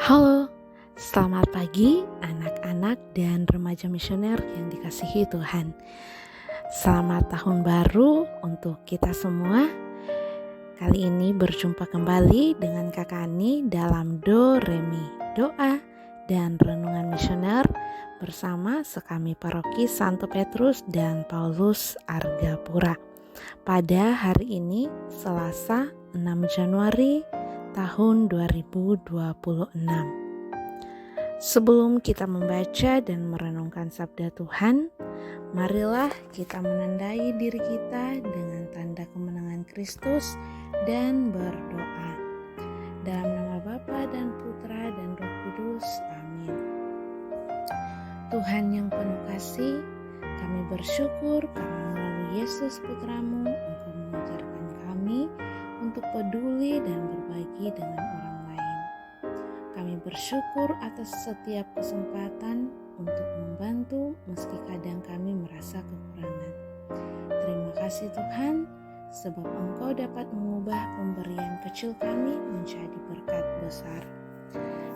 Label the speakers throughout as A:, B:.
A: Halo, selamat pagi anak-anak dan remaja misioner yang dikasihi Tuhan. Selamat tahun baru untuk kita semua. Kali ini berjumpa kembali dengan Kakak Ani dalam Do Re Mi, doa dan renungan misioner bersama Sekami Paroki Santo Petrus dan Paulus Argapura. Pada hari ini Selasa 6 Januari tahun 2026. Sebelum kita membaca dan merenungkan sabda Tuhan, marilah kita menandai diri kita dengan tanda kemenangan Kristus dan berdoa. Dalam nama Bapa dan Putra dan Roh Kudus, amin. Tuhan yang penuh kasih, kami bersyukur karena melalui Yesus Putramu, Engkau mengajarkan kami untuk peduli dan berbagi dengan orang lain. Kami bersyukur atas setiap kesempatan untuk membantu meski kadang kami merasa kekurangan. Terima kasih Tuhan, sebab Engkau dapat mengubah pemberian kecil kami menjadi berkat besar.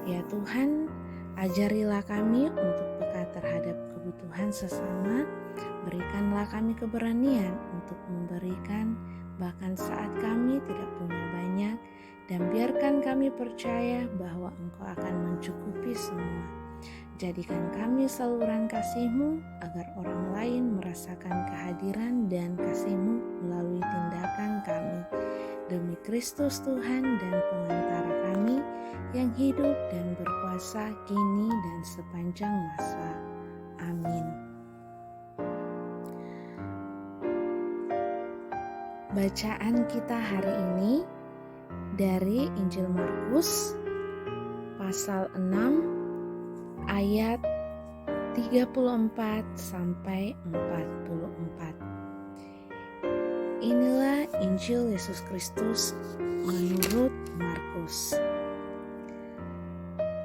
A: Ya Tuhan, ajarilah kami untuk peka terhadap kebutuhan sesama, berikanlah kami keberanian untuk memberikan bahkan saat kami tidak punya banyak, dan biarkan kami percaya bahwa Engkau akan mencukupi semua. Jadikan kami saluran kasih-Mu agar orang lain merasakan kehadiran dan kasih-Mu melalui tindakan kami. Demi Kristus Tuhan dan pengantara kami yang hidup dan berkuasa kini dan sepanjang masa. Amin. Bacaan kita hari ini dari Injil Markus pasal 6 ayat 34 sampai 44. Inilah Injil Yesus Kristus menurut Markus.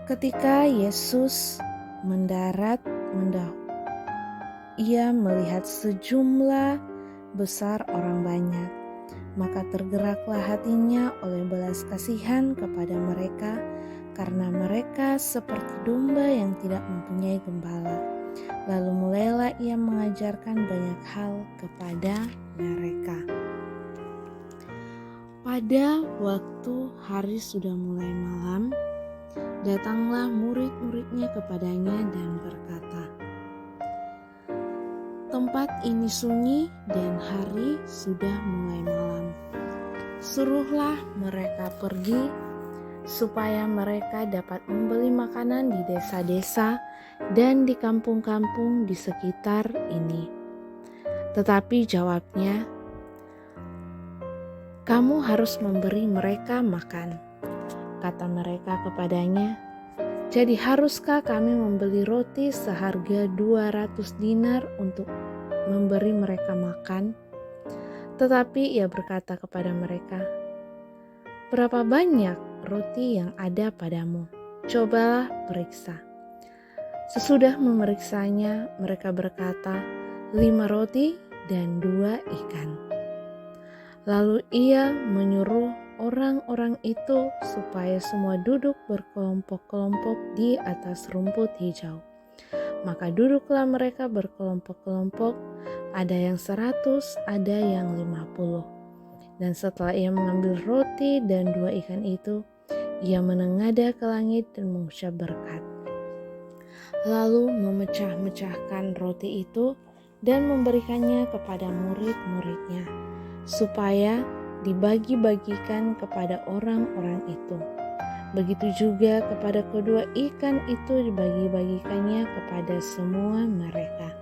A: Ketika Yesus mendarat, ia melihat sejumlah besar orang banyak. Maka tergeraklah hatinya oleh belas kasihan kepada mereka, karena mereka seperti domba yang tidak mempunyai gembala. Lalu mulailah ia mengajarkan banyak hal kepada mereka. Pada waktu hari sudah mulai malam, datanglah murid-muridnya kepadanya dan berkata, "Tempat ini sunyi dan hari sudah mulai malam. Suruhlah mereka pergi supaya mereka dapat membeli makanan di desa-desa dan di kampung-kampung di sekitar ini." Tetapi jawabnya, "Kamu harus memberi mereka makan." Kata mereka kepadanya, "Jadi haruskah kami membeli roti seharga 200 dinar untuk memberi mereka makan?" Tetapi ia berkata kepada mereka, "Berapa banyak roti yang ada padamu? Cobalah periksa." Sesudah memeriksanya, mereka berkata, 5 roti dan 2 ikan. Lalu ia menyuruh orang-orang itu supaya semua duduk berkelompok-kelompok di atas rumput hijau. Maka duduklah mereka berkelompok-kelompok, ada yang 100, ada yang 50. Dan setelah ia mengambil roti dan 2 ikan itu, ia menengadah ke langit dan mengucap berkat. Lalu memecah-mecahkan roti itu dan memberikannya kepada murid-muridnya, supaya dibagi-bagikan kepada orang-orang itu. Begitu juga kepada kedua ikan itu dibagi-bagikannya kepada semua mereka.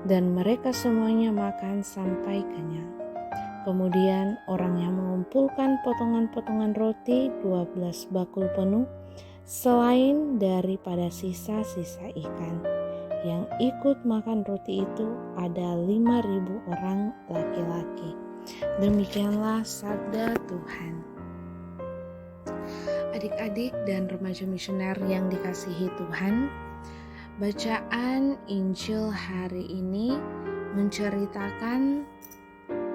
A: Dan mereka semuanya makan sampai kenyang. Kemudian orang yang mengumpulkan potongan-potongan roti 12 bakul penuh, selain daripada sisa-sisa ikan. Yang ikut makan roti itu ada 5.000 orang laki-laki. Demikianlah sabda Tuhan. Adik-adik dan remaja misioner yang dikasihi Tuhan, bacaan Injil hari ini menceritakan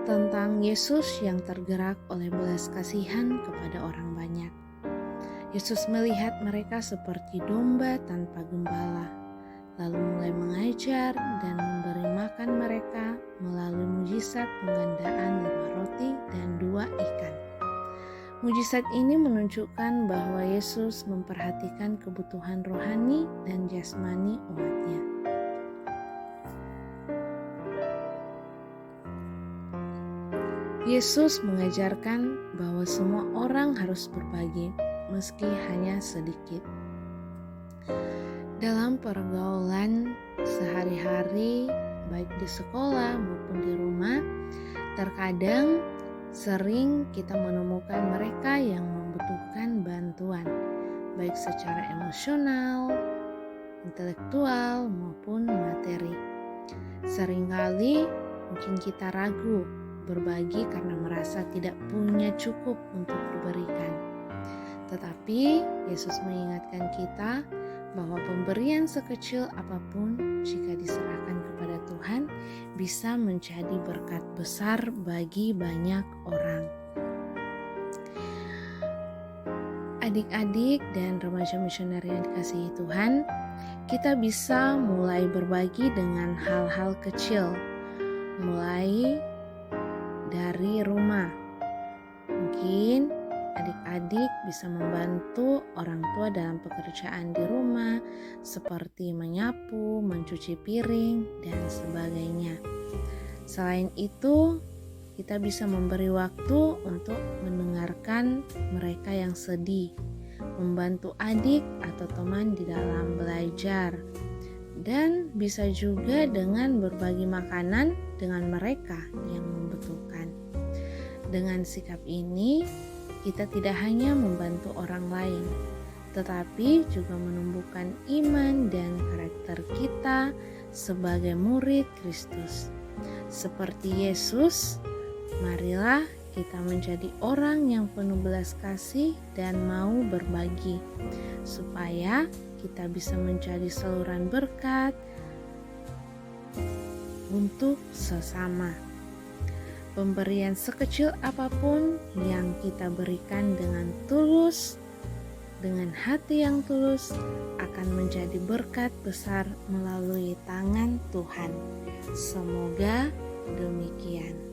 A: tentang Yesus yang tergerak oleh belas kasihan kepada orang banyak. Yesus melihat mereka seperti domba tanpa gembala, lalu mulai mengajar dan memberi makan mereka melalui mujizat penggandaan 5 roti dan 2 ikan. Mujizat ini menunjukkan bahwa Yesus memperhatikan kebutuhan rohani dan jasmani umatnya. Yesus mengajarkan bahwa semua orang harus berbagi, meski hanya sedikit. Dalam pergaulan sehari-hari, baik di sekolah maupun di rumah, terkadang sering kita menemukan mereka yang membutuhkan bantuan, baik secara emosional, intelektual, maupun materi. Seringkali mungkin kita ragu berbagi karena merasa tidak punya cukup untuk diberikan. Tetapi Yesus mengingatkan kita bahwa pemberian sekecil apapun jika diserahkan kepada Tuhan bisa menjadi berkat besar bagi banyak orang. Adik-adik dan remaja misioner yang dikasihi Tuhan, kita bisa mulai berbagi dengan hal-hal kecil, mulai dari rumah. Mungkin adik-adik bisa membantu orang tua dalam pekerjaan di rumah seperti menyapu, mencuci piring, dan sebagainya. Selain itu, kita bisa memberi waktu untuk mendengarkan mereka yang sedih, membantu adik atau teman di dalam belajar, dan bisa juga dengan berbagi makanan dengan mereka yang membutuhkan. Dengan sikap ini, kita tidak hanya membantu orang lain, tetapi juga menumbuhkan iman dan karakter kita sebagai murid Kristus. Seperti Yesus, marilah kita menjadi orang yang penuh belas kasih dan mau berbagi, supaya kita bisa menjadi saluran berkat untuk sesama. Pemberian sekecil apapun yang kita berikan dengan tulus, dengan hati yang tulus, akan menjadi berkat besar melalui tangan Tuhan. Semoga demikian.